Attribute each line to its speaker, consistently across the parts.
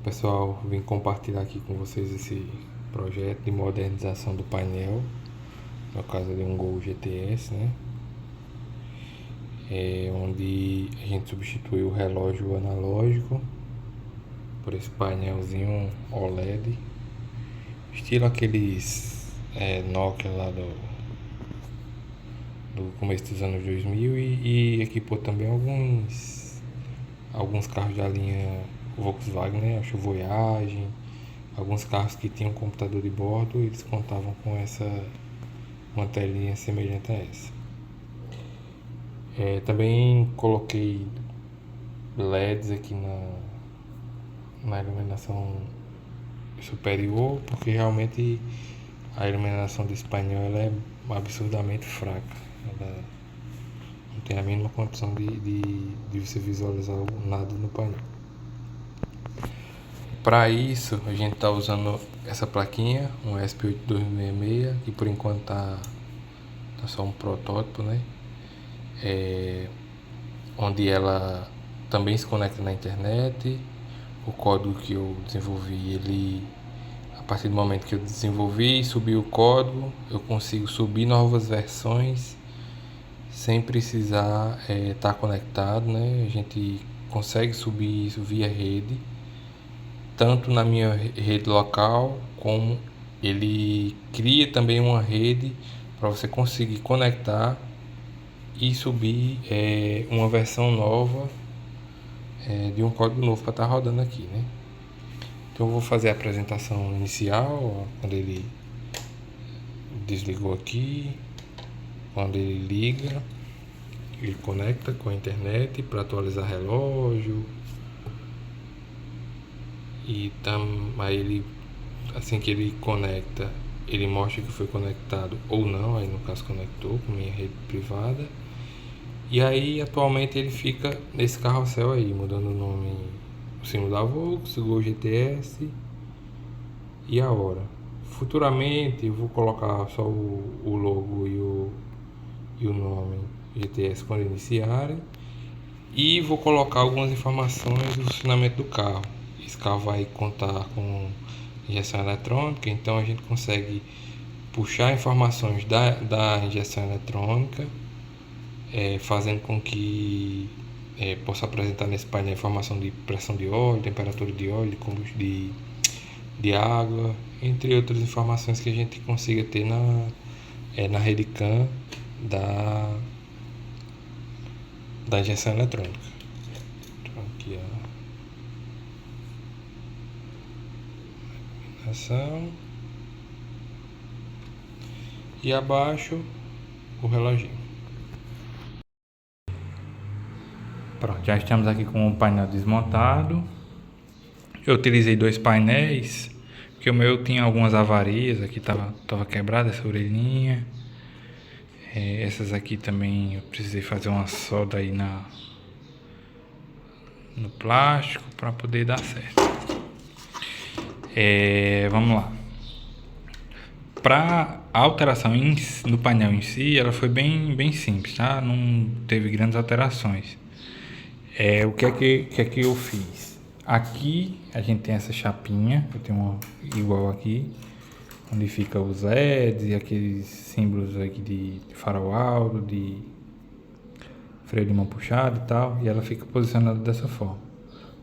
Speaker 1: Pessoal, vim compartilhar aqui com vocês esse projeto de modernização do painel, no caso de um Gol GTS, né? Onde a gente substituiu o relógio analógico por esse painelzinho OLED, estilo aqueles Nokia lá do começo dos anos 2000 e equipou também alguns carros da linha Volkswagen, né? Acho Voyage, alguns carros que tinham computador de bordo, eles contavam com uma telinha semelhante a essa. Também coloquei LEDs aqui na iluminação superior, porque realmente a iluminação desse painel ela é absurdamente fraca. Ela não tem a mínima condição de você visualizar nada no painel. Para isso, a gente está usando essa plaquinha, um ESP8266, que por enquanto tá só um protótipo, né? Onde ela também se conecta na internet. O código que eu desenvolvi, a partir do momento que eu desenvolvi e subi o código, eu consigo subir novas versões sem precisar estar conectado, né? A gente consegue subir isso via rede, tanto na minha rede local, como ele cria também uma rede para você conseguir conectar e subir uma versão nova de um código novo para estar rodando aqui, né? Então eu vou fazer a apresentação inicial, ó, quando ele desligou aqui, quando ele liga, ele conecta com a internet para atualizar relógio e aí ele, assim que ele conecta, ele mostra que foi conectado ou não, aí no caso conectou com minha rede privada. E aí atualmente ele fica nesse carrossel aí, mudando o nome, o símbolo da Volks, o Gol GTS e a hora. Futuramente eu vou colocar só o logo e o nome GTS quando iniciarem. E vou colocar algumas informações do funcionamento do carro. Esse carro vai contar com injeção eletrônica, então a gente consegue puxar informações da injeção eletrônica, fazendo com que possa apresentar nesse painel informação de pressão de óleo, temperatura de óleo, de combustível, de água, entre outras informações que a gente consiga ter na rede CAN da injeção eletrônica. Então aqui a iluminação e abaixo o reloginho. Pronto, já estamos aqui com o painel desmontado. Eu utilizei dois painéis, porque o meu tinha algumas avarias, aqui tava quebrada essa orelhinha. Essas aqui também eu precisei fazer uma solda aí no plástico para poder dar certo. Vamos lá. Para a alteração no painel em si, ela foi bem simples, tá? Não teve grandes alterações. O que é que eu fiz? Aqui a gente tem essa chapinha, eu tenho uma igual aqui, onde fica os LEDs e aqueles símbolos aqui de farol alto, de freio de mão puxado e tal, e ela fica posicionada dessa forma.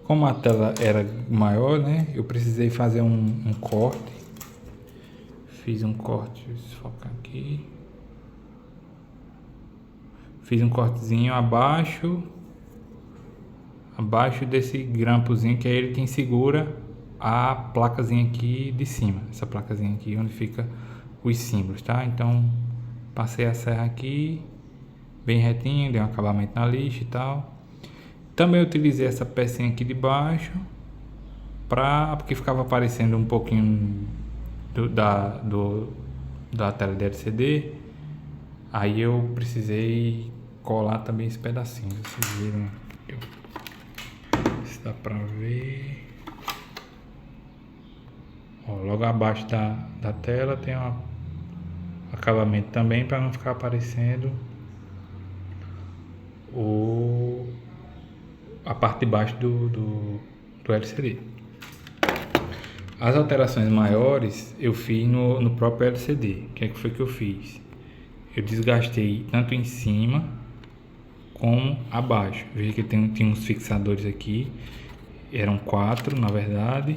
Speaker 1: Como a tela era maior, né, eu precisei fazer um corte. Fiz um corte, deixa eu focar aqui. Fiz um cortezinho abaixo desse grampozinho, que é ele quem segura a placazinha aqui de cima, essa placazinha aqui onde fica os símbolos, tá? Então passei a serra aqui bem retinho, dei um acabamento na lixa e tal. Também utilizei essa pecinha aqui de baixo porque ficava aparecendo um pouquinho da tela de LCD. Aí eu precisei colar também esse pedacinho, vocês viram? Se dá pra ver. Ó, logo abaixo da tela tem um acabamento também, para não ficar aparecendo a parte de baixo do LCD.
Speaker 2: As alterações maiores eu fiz no próprio LCD. O que é que foi que eu fiz? Eu desgastei tanto em cima como abaixo. Veja que tinha uns fixadores aqui, eram 4 na verdade.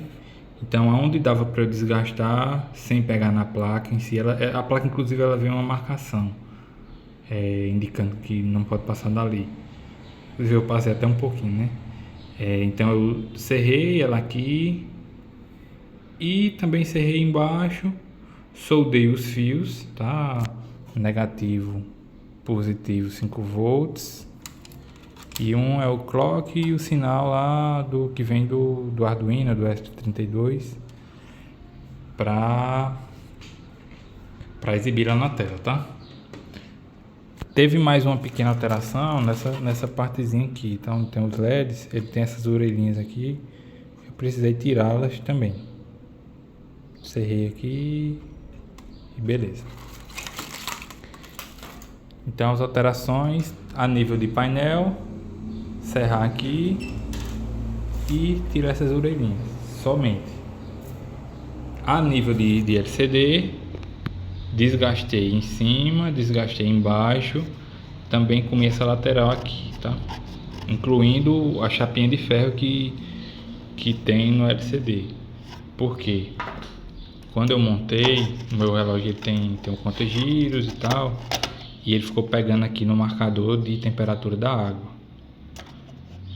Speaker 2: Então aonde dava para eu desgastar sem pegar na placa em si, a placa inclusive ela vem uma marcação indicando que não pode passar dali. Inclusive eu passei até um pouquinho, né? Então eu serrei ela aqui e também serrei embaixo, soldei os fios, tá? Negativo, positivo 5 volts. E um é o clock e o sinal lá do que vem do Arduino, do ESP32, para exibir lá na tela, tá? Teve mais uma pequena alteração nessa partezinha aqui. Então tem os LEDs, ele tem essas orelhinhas aqui. Eu precisei tirá-las também. Cerrei aqui e beleza. Então as alterações a nível de painel, serrar aqui e tirar essas orelhinhas somente. A nível de LCD, desgastei em cima, desgastei embaixo, também com essa lateral aqui, tá? Incluindo a chapinha de ferro que tem no LCD. Por quê? Quando eu montei, o meu relógio ele tem um conta-giros e tal, e ele ficou pegando aqui no marcador de temperatura da água.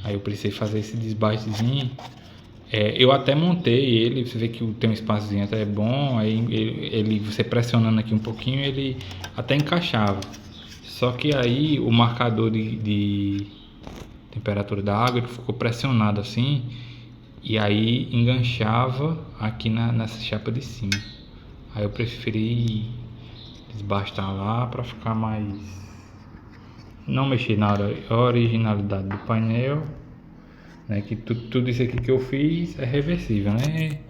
Speaker 2: Aí eu precisei fazer esse desbastezinho. Eu até montei ele, você vê que tem um espaçozinho até bom, aí você pressionando aqui um pouquinho, ele até encaixava. Só que aí o marcador de temperatura da água ele ficou pressionado assim, e aí enganchava aqui nessa chapa de cima. Aí eu preferi desbastar lá para ficar mais, não mexer na originalidade do painel, né? Que tudo isso aqui que eu fiz é reversível, né?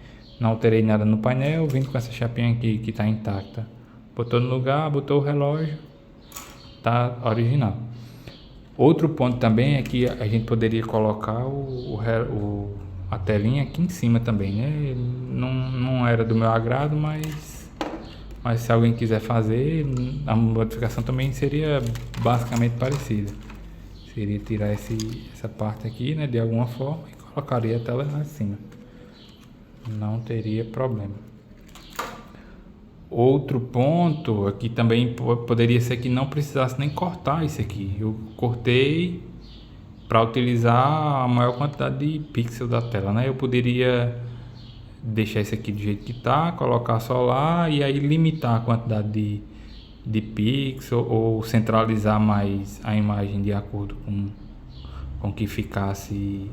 Speaker 2: Não alterei nada no painel, vindo com essa chapinha aqui que está intacta. Botou no lugar, botou o relógio, tá original. Outro ponto também é que a gente poderia colocar a telinha aqui em cima também, né? Não era do meu agrado, mas se alguém quiser fazer, a modificação também seria basicamente parecida. Seria tirar essa parte aqui, né, de alguma forma e colocaria a tela lá em cima. Não teria problema. Outro ponto aqui também poderia ser que não precisasse nem cortar isso aqui. Eu cortei para utilizar a maior quantidade de pixels da tela, né? Eu poderia deixar isso aqui do jeito que tá, colocar só lá e aí limitar a quantidade de pixel ou centralizar mais a imagem de acordo com que ficasse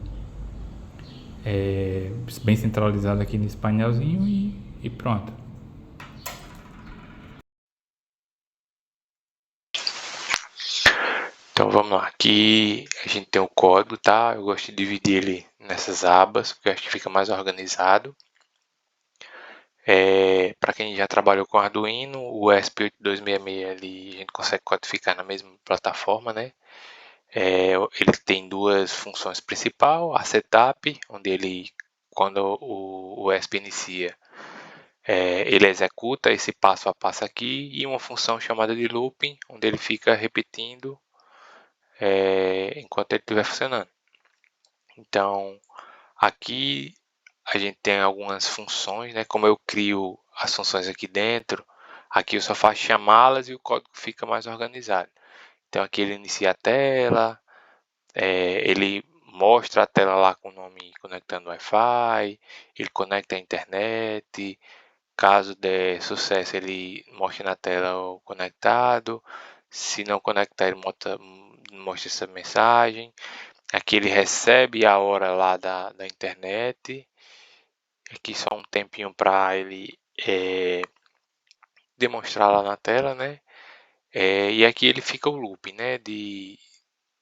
Speaker 2: bem centralizado aqui nesse painelzinho e pronto.
Speaker 1: Então vamos lá, aqui a gente tem o código, tá? Eu gosto de dividir ele nessas abas, porque eu acho que fica mais organizado. Para quem já trabalhou com Arduino, o ESP8266 ali, a gente consegue codificar na mesma plataforma, né? Ele tem duas funções principais, a setup, onde ele, quando o ESP inicia, ele executa esse passo a passo aqui, e uma função chamada de looping, onde ele fica repetindo enquanto ele estiver funcionando. Então, aqui a gente tem algumas funções, né? Como eu crio as funções aqui dentro, aqui eu só faço chamá-las e o código fica mais organizado. Então aqui ele inicia a tela, ele mostra a tela lá com o nome conectando Wi-Fi, ele conecta a internet, caso der sucesso ele mostra na tela o conectado, se não conectar ele mostra essa mensagem. Aqui ele recebe a hora lá da internet. Aqui só um tempinho para ele demonstrar lá na tela, né? E aqui ele fica o loop, né? De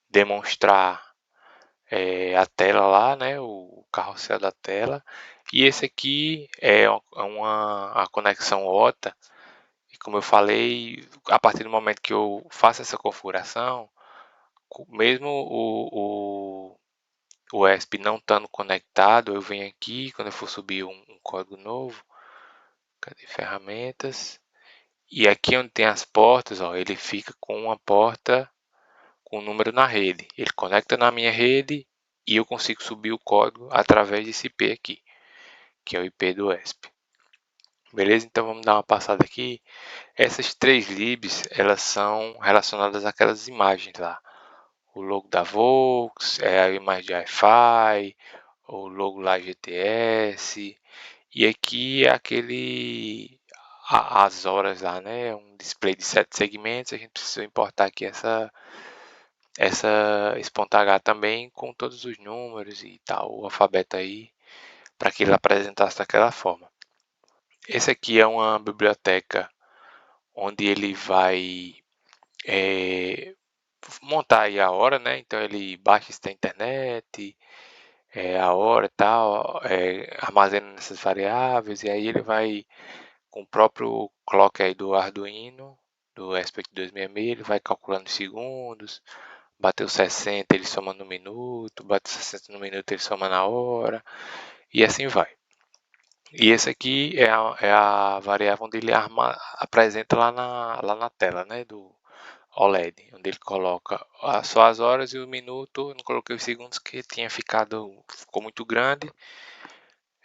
Speaker 1: demonstrar a tela lá, né? O carrossel da tela. E esse aqui é a conexão OTA. E como eu falei, a partir do momento que eu faço essa configuração, mesmo o ESP não estando conectado, eu venho aqui, quando eu for subir um código novo. Cadê ferramentas? E aqui onde tem as portas, ó, ele fica com uma porta com um número na rede. Ele conecta na minha rede e eu consigo subir o código através desse IP aqui, que é o IP do ESP. Beleza? Então vamos dar uma passada aqui. Essas três libs, elas são relacionadas àquelas imagens lá. O logo da Volks, a imagem de Wi-Fi, o logo lá GTS. E aqui é as horas lá, né? Um display de 7 segmentos. A gente precisa importar aqui esse ponto H também com todos os números e tal, o alfabeto aí, para que ele apresentasse daquela forma. Esse aqui é uma biblioteca onde ele vai montar aí a hora, né? Então ele baixa isso da internet, a hora e tal, armazena nessas variáveis e aí ele vai com o próprio clock aí do Arduino, do ESP8266, ele vai calculando os segundos, bateu 60 ele soma no minuto, bateu 60 no minuto ele soma na hora e assim vai. E esse aqui é a variável onde ele apresenta lá na tela, né, do OLED, onde ele coloca só as horas e o minuto. Eu não coloquei os segundos que ficou muito grande.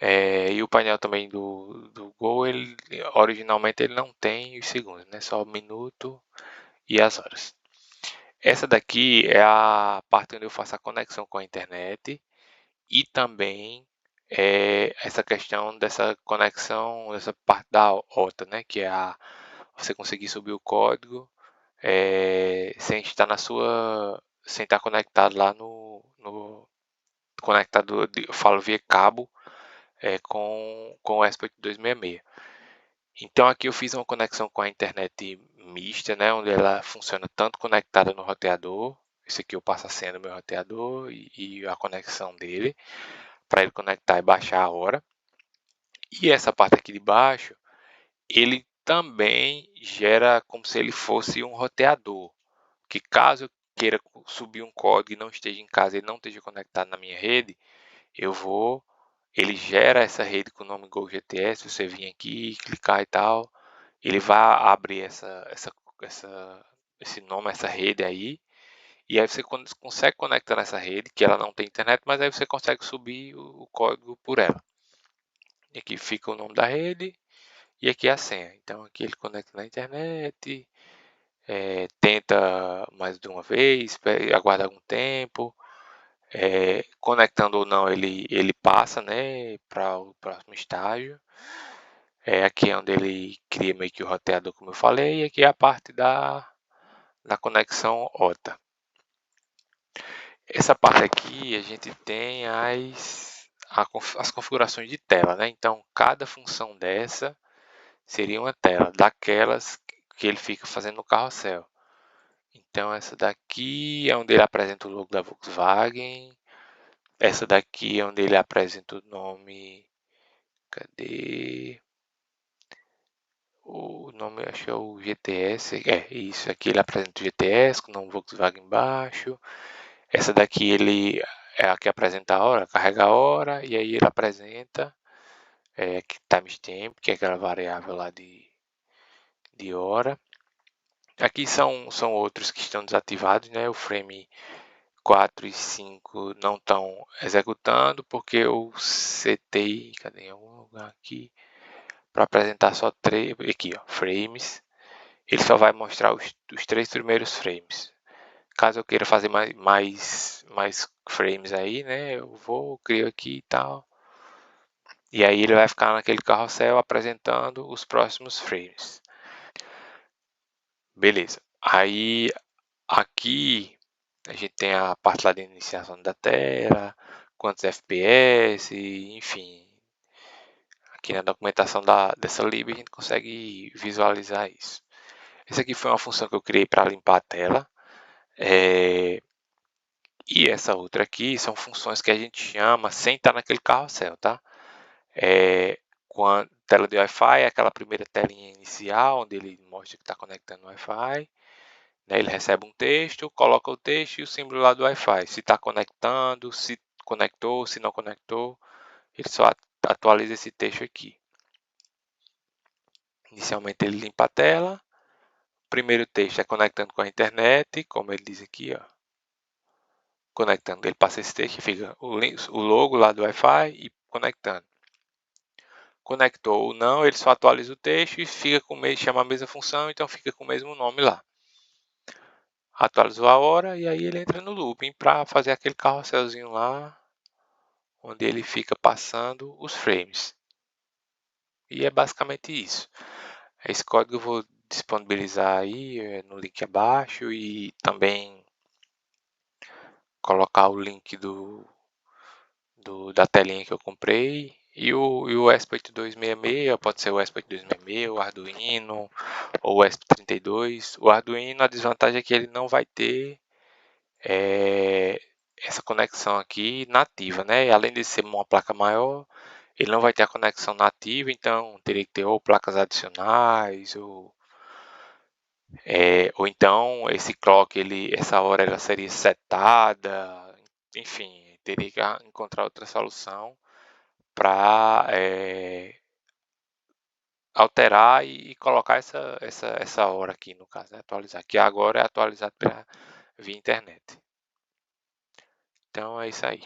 Speaker 1: E o painel também do Go, originalmente ele não tem os segundos, né, só o minuto e as horas. Essa daqui é a parte onde eu faço a conexão com a internet e também essa questão dessa conexão, dessa parte da OTA, né, que é você conseguir subir o código sem estar conectado lá conectado, eu falo via cabo, com o ESP8266. Então aqui eu fiz uma conexão com a internet mista, né, onde ela funciona tanto conectada no roteador, esse aqui eu passo a senha do meu roteador e a conexão dele, para ele conectar e baixar a hora. E essa parte aqui de baixo, ele também gera como se ele fosse um roteador, que caso eu queira subir um código e não esteja em casa, ele não esteja conectado na minha rede, ele gera essa rede com o nome GoGTS, você vir aqui, clicar e tal, ele vai abrir esse nome, essa rede aí, e aí você consegue conectar nessa rede, que ela não tem internet, mas aí você consegue subir o código por ela. E aqui fica o nome da rede e aqui a senha. Então aqui ele conecta na internet, tenta mais de uma vez, aguarda algum tempo, conectando ou não ele passa, né, para o próximo estágio. Aqui é onde ele cria meio que o roteador, como eu falei, e aqui é a parte da conexão OTA. Essa parte aqui a gente tem as configurações de tela, né? Então cada função dessa seria uma tela daquelas que ele fica fazendo no carrossel. Então essa daqui é onde ele apresenta o logo da Volkswagen. Essa daqui é onde ele apresenta o nome. Cadê? O nome acho que é o GTS. Isso aqui ele apresenta o GTS com o nome Volkswagen embaixo. Essa daqui ele é a que apresenta a hora, carrega a hora e aí ele apresenta timestamp, que é aquela variável lá de hora. Aqui são outros que estão desativados, né? O frame 4 e 5 não estão executando porque eu setei, cadê em algum lugar aqui, para apresentar só 3, aqui ó, frames. Ele só vai mostrar os 3 primeiros frames. Caso eu queira fazer mais frames aí, né? Crio aqui e tal. E aí ele vai ficar naquele carrossel apresentando os próximos frames. Beleza. Aí aqui a gente tem a parte lá de iniciação da tela, quantos FPS, enfim. Aqui na documentação dessa lib a gente consegue visualizar isso. Essa aqui foi uma função que eu criei para limpar a tela. E essa outra aqui são funções que a gente chama sem estar naquele carrossel, tá? Com a tela de Wi-Fi, é aquela primeira telinha inicial, onde ele mostra que está conectando o Wi-Fi. Né? Ele recebe um texto, coloca o texto e o símbolo lá do Wi-Fi. Se está conectando, se conectou, se não conectou. Ele só atualiza esse texto aqui. Inicialmente ele limpa a tela. O primeiro texto é conectando com a internet, como ele diz aqui, ó. Conectando, ele passa esse texto e fica o logo lá do Wi-Fi e conectando. Conectou ou não, ele só atualiza o texto e fica com chama a mesma função, então fica com o mesmo nome lá. Atualizou a hora e aí ele entra no looping para fazer aquele carrosselzinho lá, onde ele fica passando os frames. E é basicamente isso. Esse código eu vou disponibilizar aí no link abaixo e também colocar o link da telinha que eu comprei. E o ESP8266, pode ser o ESP8266, o Arduino ou o ESP32. O Arduino, a desvantagem é que ele não vai ter essa conexão aqui nativa, né? Além de ser uma placa maior, ele não vai ter a conexão nativa, então teria que ter ou placas adicionais ou então esse clock, essa hora ela seria setada, enfim, teria que encontrar outra solução para alterar e colocar essa hora aqui no caso, né? Atualizar, que agora é atualizado via internet. Então é isso aí.